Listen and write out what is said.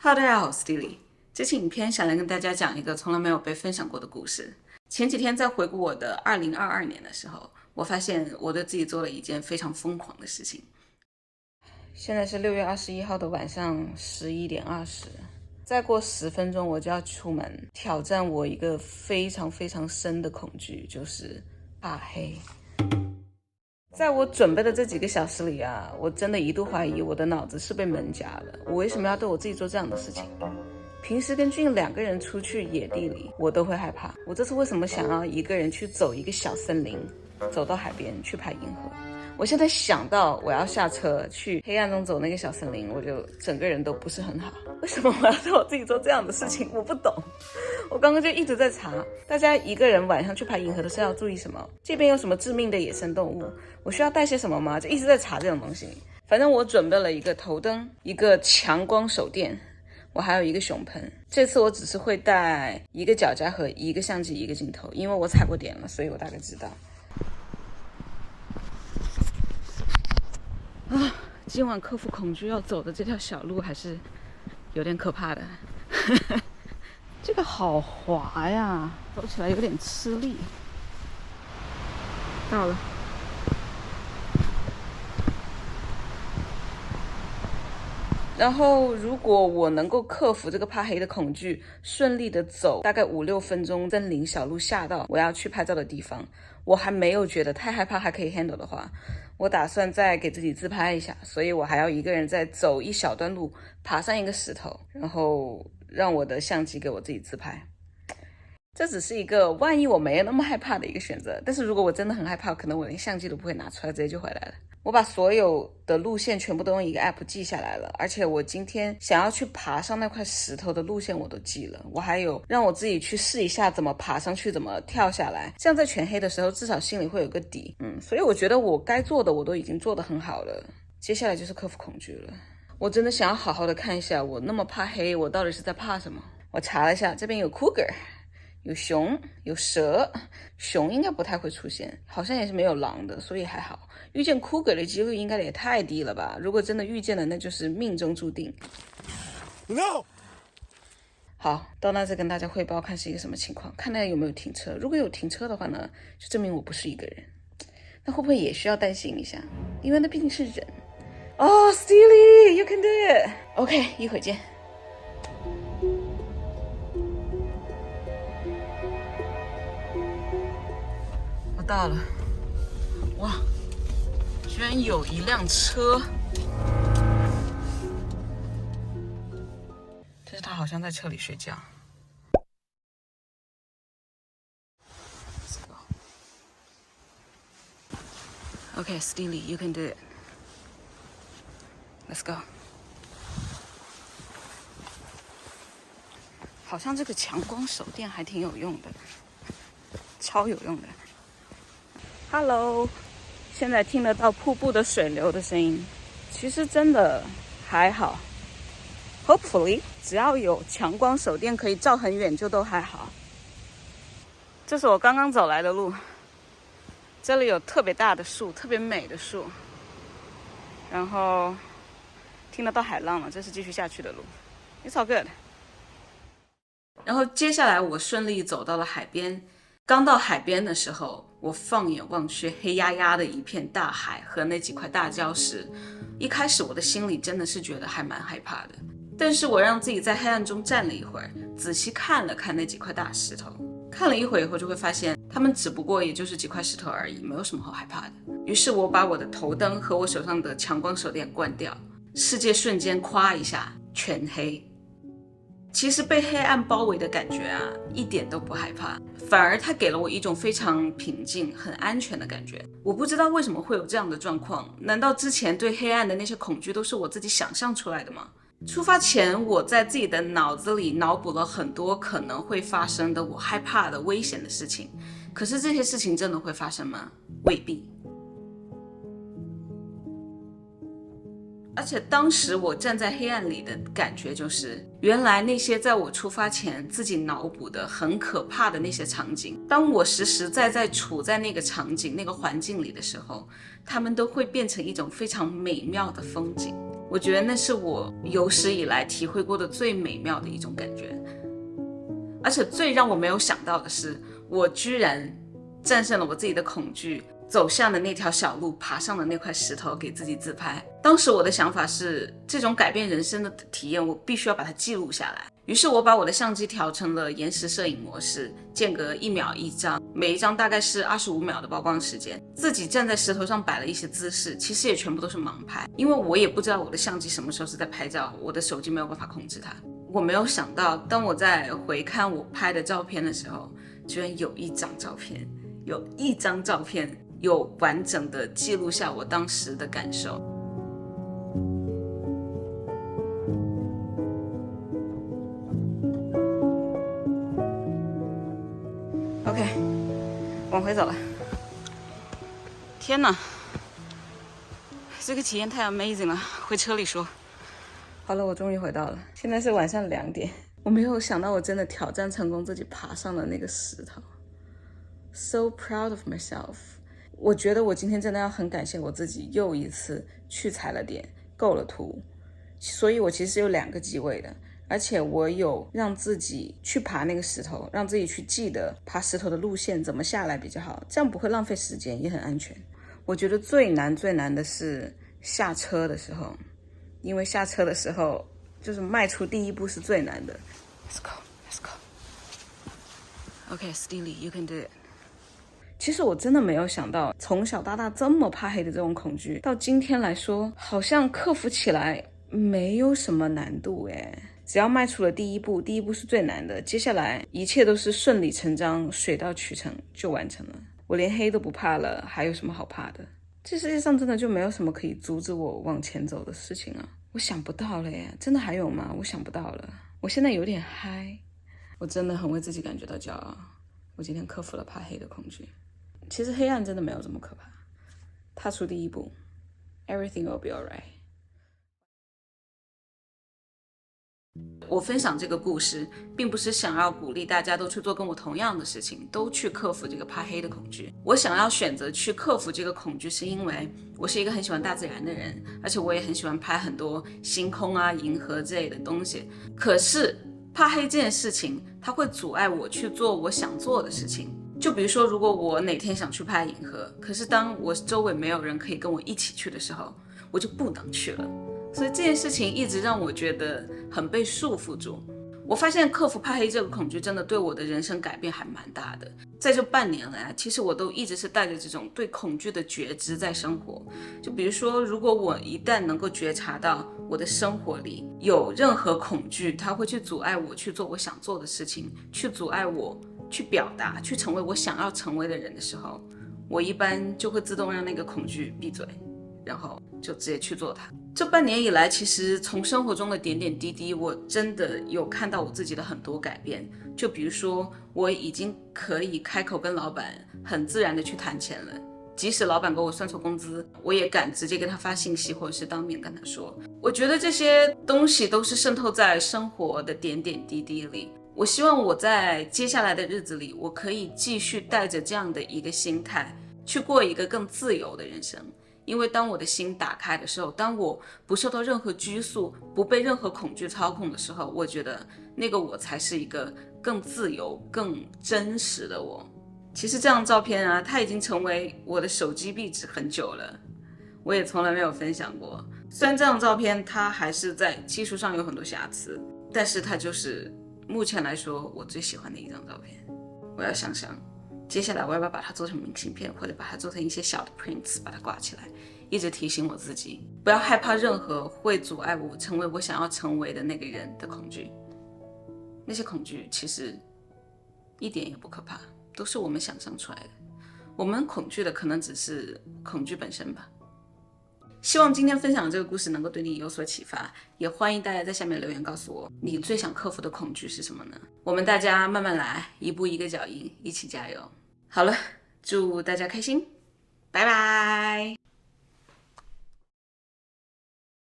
Hello，大家好，我是 Stilly。这期影片想来跟大家讲一个从来没有被分享过的故事。前几天在回顾我的2022年的时候，我发现我对自己做了一件非常疯狂的事情。现在是6月21号的晚上11点20，再过10分钟我就要出门，挑战我一个非常非常深的恐惧，就是怕黑。在我准备的这几个小时里啊，我真的一度怀疑我的脑子是被门夹了。我为什么要对我自己做这样的事情？平时跟俊2个人出去野地里，我都会害怕。我这次为什么想要一个人去走一个小森林，走到海边去拍银河？我现在想到我要下车去黑暗中走那个小森林，我就整个人都不是很好。为什么我要对我自己做这样的事情？我不懂。我刚刚就一直在查，大家一个人晚上去拍银河的时候要注意什么？这边有什么致命的野生动物？我需要带些什么吗？就一直在查这种东西。反正我准备了一个头灯，一个强光手电，我还有一个熊盆。这次我只是会带一个脚架和一个相机一个镜头，因为我踩过点了，所以我大概知道。今晚克服恐惧要走的这条小路还是有点可怕的。这个好滑呀，走起来有点吃力。到了。然后如果我能够克服这个怕黑的恐惧，顺利的走大概5-6分钟森林小路下到我要去拍照的地方，我还没有觉得太害怕还可以 handle 的话，我打算再给自己自拍一下，所以我还要一个人再走一小段路，爬上一个石头，然后让我的相机给我自己自拍。这只是一个万一我没有那么害怕的一个选择，但是如果我真的很害怕，可能我连相机都不会拿出来，直接就回来了。我把所有的路线全部都用一个 app 记下来了，而且我今天想要去爬上那块石头的路线我都记了，我还有让我自己去试一下怎么爬上去，怎么跳下来，这样在全黑的时候至少心里会有个底。所以我觉得我该做的我都已经做得很好了，接下来就是克服恐惧了。我真的想要好好的看一下我那么怕黑，我到底是在怕什么。我查了一下，这边有 cougar，有熊，有蛇，熊应该不太会出现，好像也是没有狼的，所以还好。遇见酷狗的几率应该也太低了吧？如果真的遇见了，那就是命中注定。No。好，到那再跟大家汇报，看是一个什么情况，看那有没有停车。如果有停车的话呢，就证明我不是一个人。那会不会也需要担心一下？因为那毕竟是人。Oh, Steely, you can do it. OK， 一会见。到了，哇，居然有一辆车，但是他好像在车里睡觉。Okay, Steely, you can do it. Let's go. 好像这个强光手电还挺有用的，超有用的。Hello， 现在听得到瀑布的水流的声音，其实真的还好。Hopefully， 只要有强光手电可以照很远，就都还好。这是我刚刚走来的路，这里有特别大的树，特别美的树，然后听得到海浪了，这是继续下去的路。It's all good。然后接下来我顺利走到了海边。刚到海边的时候，我放眼望去，黑压压的一片大海和那几块大礁石。一开始我的心里真的是觉得还蛮害怕的，但是我让自己在黑暗中站了一会儿，仔细看了看那几块大石头。看了一会儿以后就会发现，它们只不过也就是几块石头而已，没有什么好害怕的。于是我把我的头灯和我手上的强光手电关掉，世界瞬间咵一下全黑。其实被黑暗包围的感觉啊，一点都不害怕，反而它给了我一种非常平静、很安全的感觉。我不知道为什么会有这样的状况，难道之前对黑暗的那些恐惧都是我自己想象出来的吗？出发前，我在自己的脑子里脑补了很多可能会发生的我害怕的危险的事情，可是这些事情真的会发生吗？未必。而且当时我站在黑暗里的感觉就是，原来那些在我出发前自己脑补的很可怕的那些场景，当我实实在在处在那个场景、那个环境里的时候，它们都会变成一种非常美妙的风景。我觉得那是我有史以来体会过的最美妙的一种感觉。而且最让我没有想到的是，我居然战胜了我自己的恐惧，走向了那条小路，爬上了那块石头，给自己自拍。当时我的想法是，这种改变人生的体验，我必须要把它记录下来。于是我把我的相机调成了延时摄影模式，间隔1秒1张，每一张大概是25秒的曝光时间。自己站在石头上摆了一些姿势，其实也全部都是盲拍，因为我也不知道我的相机什么时候是在拍照，我的手机没有办法控制它。我没有想到，当我在回看我拍的照片的时候，居然有一张照片有完整的记录下我当时的感受。OK， 往回走了。天哪，这个体验太 amazing 了，回车里说。好了，我终于回到了，现在是晚上2点。我没有想到我真的挑战成功，自己爬上了那个石头。So proud of myself。我觉得我今天真的要很感谢我自己，又一次去踩了点，构了图。所以我其实有2个机位的，而且我有让自己去爬那个石头，让自己去记得爬石头的路线怎么下来比较好，这样不会浪费时间，也很安全。我觉得最难的是下车的时候，因为下车的时候就是迈出第一步是最难的。Let's go. Okay, Steely, you can do it. 其实我真的没有想到，从小到大这么怕黑的这种恐惧，到今天来说，好像克服起来没有什么难度诶。只要迈出了第一步，第一步是最难的，接下来一切都是顺理成章，水到渠成就完成了。我连黑都不怕了，还有什么好怕的？这世界上真的就没有什么可以阻止我往前走的事情啊！我想不到了耶，真的还有吗？我想不到了。我现在有点嗨，我真的很为自己感觉到骄傲。我今天克服了怕黑的恐惧。其实黑暗真的没有这么可怕，踏出第一步 ，everything will be alright。我分享这个故事，并不是想要鼓励大家都去做跟我同样的事情，都去克服这个怕黑的恐惧。我想要选择去克服这个恐惧，是因为我是一个很喜欢大自然的人，而且我也很喜欢拍很多星空啊、银河之类的东西。可是怕黑这件事情，它会阻碍我去做我想做的事情。就比如说，如果我哪天想去拍银河，可是当我周围没有人可以跟我一起去的时候，我就不能去了。所以这件事情一直让我觉得很被束缚住。我发现克服怕黑这个恐惧真的对我的人生改变还蛮大的。在这半年来，其实我都一直是带着这种对恐惧的觉知在生活。就比如说，如果我一旦能够觉察到我的生活里有任何恐惧，它会去阻碍我去做我想做的事情，去阻碍我去表达，去成为我想要成为的人的时候，我一般就会自动让那个恐惧闭嘴，然后就直接去做它。这半年以来，其实从生活中的点点滴滴，我真的有看到我自己的很多改变。就比如说，我已经可以开口跟老板很自然的去谈钱了，即使老板给我算错工资，我也敢直接跟他发信息，或者是当面跟他说。我觉得这些东西都是渗透在生活的点点滴滴里。我希望我在接下来的日子里，我可以继续带着这样的一个心态，去过一个更自由的人生。因为当我的心打开的时候，当我不受到任何拘束，不被任何恐惧操控的时候，我觉得那个我才是一个更自由、更真实的我。其实这张照片啊，它已经成为我的手机壁纸很久了，我也从来没有分享过。虽然这张照片它还是在技术上有很多瑕疵，但是它就是目前来说我最喜欢的一张照片。我要想想接下来我要不要把它做成明信片，或者把它做成一些小的 prints， 把它挂起来，一直提醒我自己不要害怕任何会阻碍我成为我想要成为的那个人的恐惧。那些恐惧其实一点也不可怕，都是我们想象出来的。我们恐惧的可能只是恐惧本身吧。希望今天分享的这个故事能够对你有所启发，也欢迎大家在下面留言告诉我，你最想克服的恐惧是什么呢？我们大家慢慢来，一步一个脚印，一起加油。好了，祝大家开心，拜拜。